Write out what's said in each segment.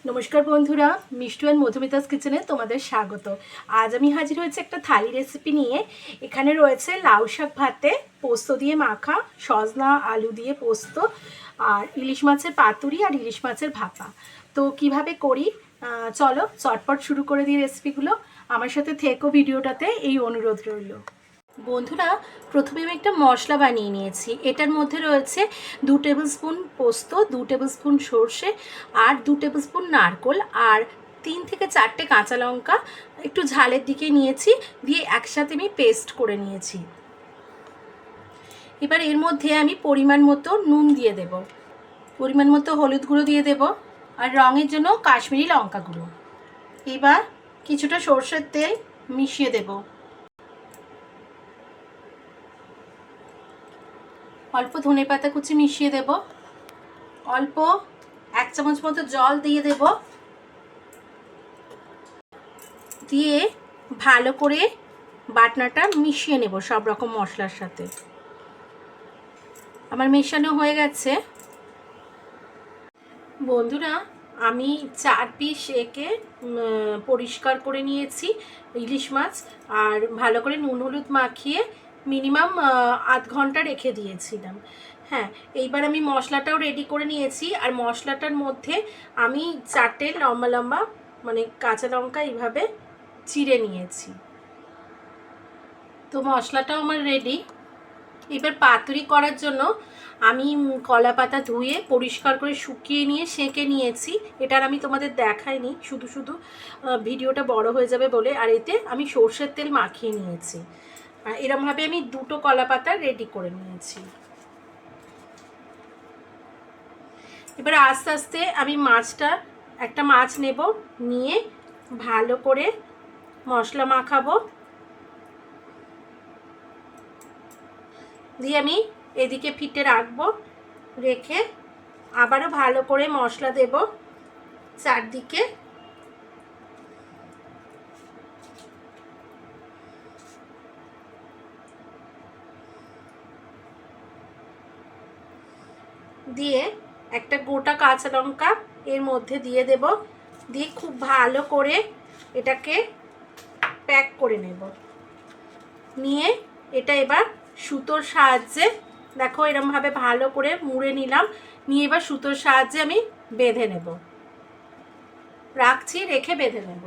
নমস্কার বন্ধুরা, মিষ্টু অ্যান্ড মধুমিতাস কিচেনে তোমাদের স্বাগত। আজ আমি হাজির হয়েছি একটা থালি রেসিপি নিয়ে। এখানে রয়েছে লাউ শাক ভাতে পোস্ত দিয়ে মাখা, সজনা আলু দিয়ে পোস্ত, আর ইলিশ মাছের পাতুরি আর ইলিশ মাছের ভাপা। তো কিভাবে করি চলো চটপট শুরু করে দিই রেসিপিগুলো। আমার সাথে থেকো ভিডিওটাতে, এই অনুরোধ রইল। বন্ধুরা, প্রথমে আমি একটা মশলা বানিয়ে নিয়েছি। এটার মধ্যে রয়েছে 2 টেবিল স্পুন পোস্ত, 2 টেবিল স্পুন সর্ষে আর 2 টেবিল স্পুন নারকোল আর 3 থেকে 4টে কাঁচা লঙ্কা একটু ঝালের দিকে নিয়েছি, দিয়ে একসাথে আমি পেস্ট করে নিয়েছি। এবার এর মধ্যে আমি পরিমাণ মতো নুন দিয়ে দেব, পরিমাণ মতো হলুদ গুঁড়ো দিয়ে দেব, আর রঙের জন্য কাশ্মীরি লঙ্কা গুঁড়ো। এবার কিছুটা সর্ষের তেল মিশিয়ে দেব, অল্প ধনেপাতা কুচি মিশিয়ে দেব, অল্প 1 চামচ মতো জল দিয়ে দেব, দিয়ে ভালো করে বাটনাটা মিশিয়ে নেব সব রকম মশলার সাথে। আমার মেশানো হয়ে গেছে। বন্ধুরা, আমি 4 পিস একে পরিষ্কার করে নিয়েছি ইলিশ মাছ, আর ভালো করে নুন হলুদ মাখিয়ে মিনিমাম আধ ঘন্টা রেখে দিয়েছিলাম। হ্যাঁ, এইবার আমি মশলাটাও রেডি করে নিয়েছি, আর মশলাটার মধ্যে আমি 4টে লম্বা লম্বা মানে কাঁচা লঙ্কা এইভাবে চিড়ে নিয়েছি। তো মশলাটাও আমার রেডি। এবার পাতুরি করার জন্য আমি কলা পাতা ধুয়ে পরিষ্কার করে শুকিয়ে নিয়ে সেঁকে নিয়েছি। এটার আমি তোমাদের দেখাইনি, শুধু শুধু ভিডিওটা বড় হয়ে যাবে বলে। আর এতে আমি সর্ষের তেল মাখিয়ে নিয়েছি। এরমভাবে আমি 2টো কলা পাতা রেডি করে নিয়েছি। এবার আস্তে আস্তে আমি একটা মাছ নেব, নিয়ে ভালো করে মশলা মাখাবো, দিয়ে আমি এদিকে ফিটে রাখবো। রেখে আবারও ভালো করে মশলা দেব চারদিকে, দিয়ে একটা গোটা কাঁচা লঙ্কা এর মধ্যে দিয়ে দেব, দিয়ে খুব ভালো করে এটাকে প্যাক করে নেব। নিয়ে এটা এবার সুতোর সাহায্যে, দেখো এরমভাবে ভালো করে মুড়ে নিলাম, নিয়ে এবার সুতোর সাহায্যে আমি বেঁধে নেব। রাখছি, রেখে বেঁধে নেব।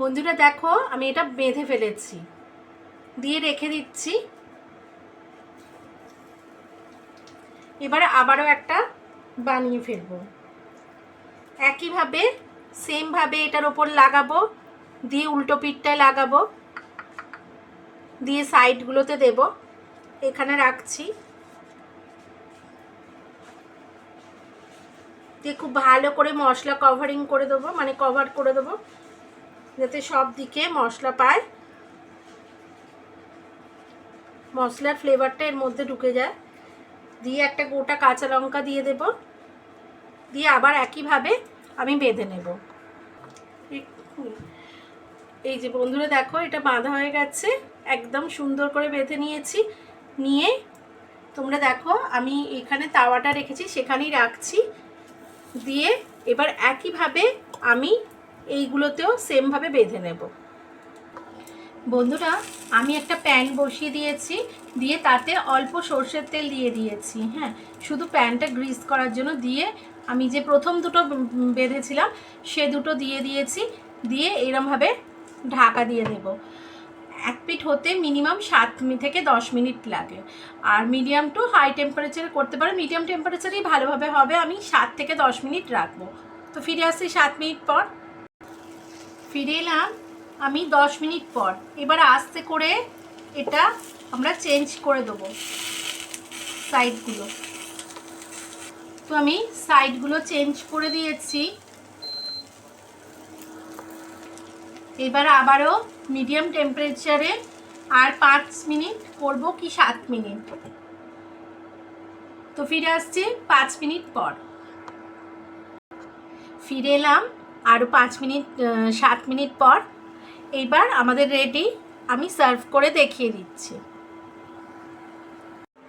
বন্ধুরা দেখো, আমি এটা বেঁধে ফেলেছি, দিয়ে রেখে দিচ্ছি। এবারে আবারও একটা বানিয়ে ফেলবো। একইভাবে সেমভাবে এটার ওপর লাগাবো, দিয়ে উল্টো পিঠটায় লাগাবো, দিয়ে সাইডগুলোতে দেব। এখানে রাখছি, দিয়ে খুব ভালো করে মশলা কভারিং করে দেবো, মানে কভার করে দেবো, যাতে সব দিকে মশলা পায়, মশলার ফ্লেভারটা এর মধ্যে ঢুকে যায়। দিয়ে একটা গোটা কাঁচা লঙ্কা দিয়ে দেব, দিয়ে আবার একইভাবে আমি বেঁধে নেব। এই যে বন্ধুরা দেখো, এটা বাঁধা হয়ে গেছে, একদম সুন্দর করে বেঁধে নিয়েছি। নিয়ে তোমরা দেখো আমি এখানে তাওয়াটা রেখেছি, সেখানেই রাখছি। দিয়ে এবার একইভাবে আমি এইগুলোতেও সেমভাবে বেঁধে নেব। বন্ধুরা, আমি একটা প্যান বসিয়ে দিয়েছি, দিয়ে তাতে অল্প সর্ষের তেল দিয়ে দিয়েছি। হ্যাঁ, শুধু প্যানটা গ্রিস করার জন্য। দিয়ে আমি যে প্রথম দুটো বেঁধেছিলাম সে দুটো দিয়ে দিয়েছি, দিয়ে এরমভাবে ঢাকা দিয়ে দেব। এক পিঠ হতে মিনিমাম 7 থেকে 10 মিনিট লাগে, আর মিডিয়াম টু হাই টেম্পারেচারে করতে পারো। মিডিয়াম টেম্পারেচারেই ভালোভাবে হবে। আমি 7 থেকে 10 মিনিট রাখবো। তো ফিরে আসছি 7 মিনিট পর। ফিরে এলাম আমি 10 মিনিট পর। এবার আস্তে করে এটা আমরা চেঞ্জ করে দেবো সাইডগুলো। তো আমি সাইডগুলো চেঞ্জ করে দিয়েছি। এবার আবারও মিডিয়াম টেম্পারেচারে আর 5 মিনিট করব কি 7 মিনিট। তো ফিরে আসছি 5 মিনিট পর। ফিরে এলাম আরও 5 মিনিট 7 মিনিট পর। এইবার আমাদের রেডি, আমি সার্ভ করে দেখিয়ে দিচ্ছি।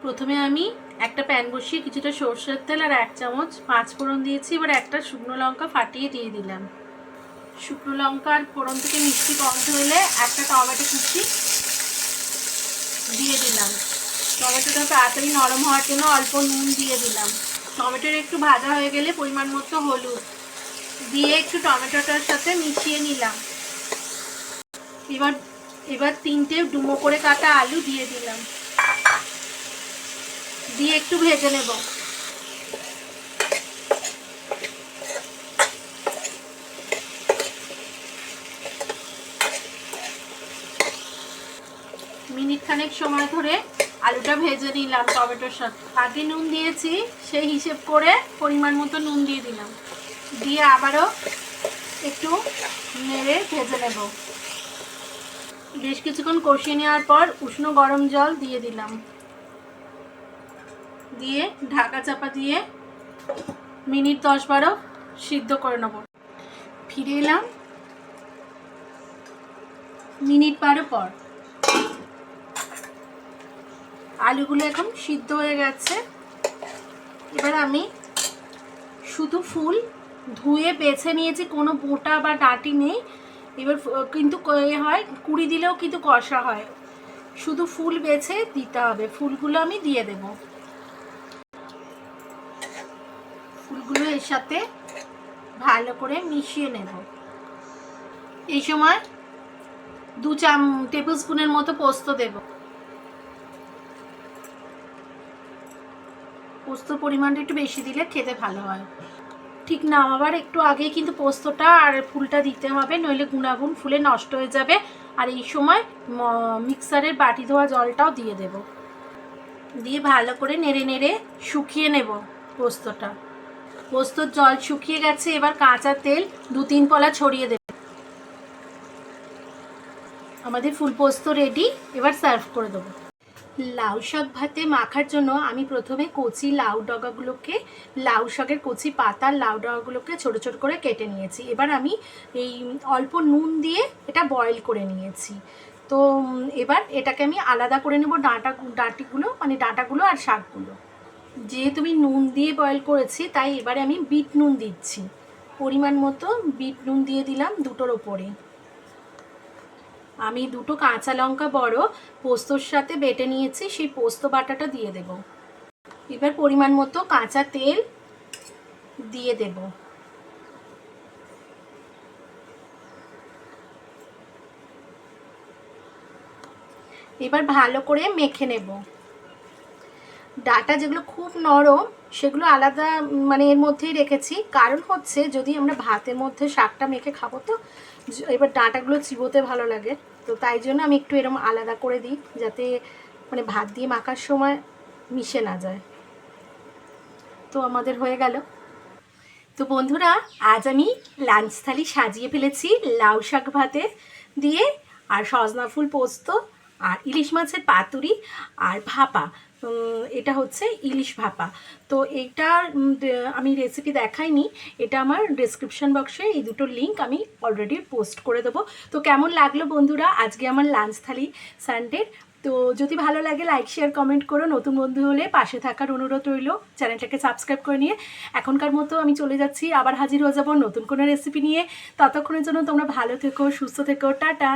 প্রথমে আমি একটা প্যান বসিয়ে কিছুটা সরষের তেল আর 1 চামচ 5 ফোড়ন দিয়েছি। এবার একটা শুকনো লঙ্কা ফাটিয়ে দিয়ে দিলাম। শুকনো লঙ্কার ফোড়ন থেকে মিষ্টি গন্ধ হলে একটা টমেটো কুচি দিয়ে দিলাম। টমেটোটা তাড়াতাড়ি নরম হওয়ার জন্য অল্প নুন দিয়ে দিলাম। টমেটোর একটু ভাজা হয়ে গেলে পরিমাণ মতো হলুদ দিয়ে একটু টমেটোটার সাথে মিশিয়ে নিলাম। এবার 3টে ডুমো করে কাটা আলু দিয়ে দিলাম, দিয়ে একটু ভেজে নেব। মিনিট খানেক সময় ধরে আলুটা ভেজে নিলাম টমেটোর সাথে। আগে নুন দিয়েছি, সেই হিসেব করে পরিমাণ মতো নুন দিয়ে দিলাম, দিয়ে আবারও একটু নেড়ে ভেজে নেব। বেশ কিছুক্ষণ কষিয়ে নেওয়ার পর উষ্ণ গরম জল দিয়ে দিলাম, দিয়ে ঢাকা চাপা দিয়ে মিনিট 10-12 সিদ্ধ করে নেব। ফিরে এলাম মিনিট 12 পর। আলুগুলো এখন সিদ্ধ হয়ে গেছে। এবার আমি শুধু ফুল ধুয়ে বেছে নিয়েছি, কোনো বোটা বা ডাঁটি নেই। এবার কিন্তু হয় কুড়ি দিলেও কিন্তু কষা হয়, শুধু ফুল বেছে দিতে হবে। ফুলগুলো আমি দিয়ে দেব। ফুলগুলো এর সাথে ভালো করে মিশিয়ে নেব। এই সময় 2 টেবিল স্পুনের মতো পোস্ত দেব। পোস্তর পরিমাণটা একটু বেশি দিলে খেতে ভালো হয়। ঠিক নামাবার একটু আগেই কিন্তু পোস্তটা আর ফুলটা দিতে হবে, নইলে গুণাগুণ ফুলে নষ্ট হয়ে যাবে। আর এই সময় মিক্সারের বাটি ধোয়া জলটাও দিয়ে দেব, দিয়ে ভালো করে নেড়ে নেড়ে শুকিয়ে নেব পোস্তটা। পোস্তর জল শুকিয়ে গেছে। এবার কাঁচা তেল 2-3 পলা ছড়িয়ে দেব। আমাদের ফুল পোস্ত রেডি। এবার সার্ভ করে দেবো। লাউ শাক ভাতে মাখার জন্য আমি প্রথমে কচি লাউ ডগাগুলোকে, লাউ শাকের কচি পাতার লাউ ডগাগুলোকে ছোটো ছোটো করে কেটে নিয়েছি। এবার আমি এই অল্প নুন দিয়ে এটা বয়েল করে নিয়েছি। তো এবার এটাকে আমি আলাদা করে নেব, ডাঁটিগুলো মানে ডাঁটাগুলো আর শাকগুলো। যেহেতু আমি নুন দিয়ে বয়েল করেছি, তাই এবারে আমি বিট নুন দিচ্ছি। পরিমাণ মতো বিট নুন দিয়ে দিলাম 2টোর ওপরে। আমি 2টো কাঁচা লঙ্কা বড় পোস্তর সাথে বেটে নিয়েছি, সেই পোস্ত বাটাটা দিয়ে দেব। এবার পরিমাণ মতো কাঁচা তেল দিয়ে দেব। এবার ভালো করে মেখে নেব। ডাটা যেগুলো খুব নরম সেগুলো আলাদা মানে এর মধ্যেই রেখেছি, কারণ হচ্ছে যদি আমরা ভাতের মধ্যে শাকটা মেখে খাবো, তো এবার ডাঁটাগুলো চিবোতে ভালো লাগে, তো তাই জন্য আমি একটু এরকম আলাদা করে দিই, যাতে মানে ভাত দিয়ে মাখার সময় মিশে না যায়। তো আমাদের হয়ে গেল। তো বন্ধুরা, আজ আমি লাঞ্চ থালি সাজিয়ে ফেলেছি লাউ শাক ভাতে দিয়ে, আর সজনা ফুল পোস্ত, আর ইলিশ মাছের পাতুরি, আর ভাপা। এটা হচ্ছে ইলিশ ভাপা। তো এইটা আমি রেসিপি দেখাইনি, এটা আমার ডেসক্রিপশন বক্সে এই 2টোর লিঙ্ক আমি অলরেডি পোস্ট করে দেবো। তো কেমন লাগলো বন্ধুরা আজকে আমার লাঞ্চ থালি সানডের? তো যদি ভালো লাগে লাইক শেয়ার কমেন্ট করো। নতুন বন্ধু হলে পাশে থাকার অনুরোধ রইল, চ্যানেলটাকে সাবস্ক্রাইব করে নিয়ে। এখনকার মতো আমি চলে যাচ্ছি, আবার হাজির হয়ে যাবো নতুন কোনো রেসিপি নিয়ে। ততক্ষণের জন্য তোমরা ভালো থেকো, সুস্থ থেকো, টাটা।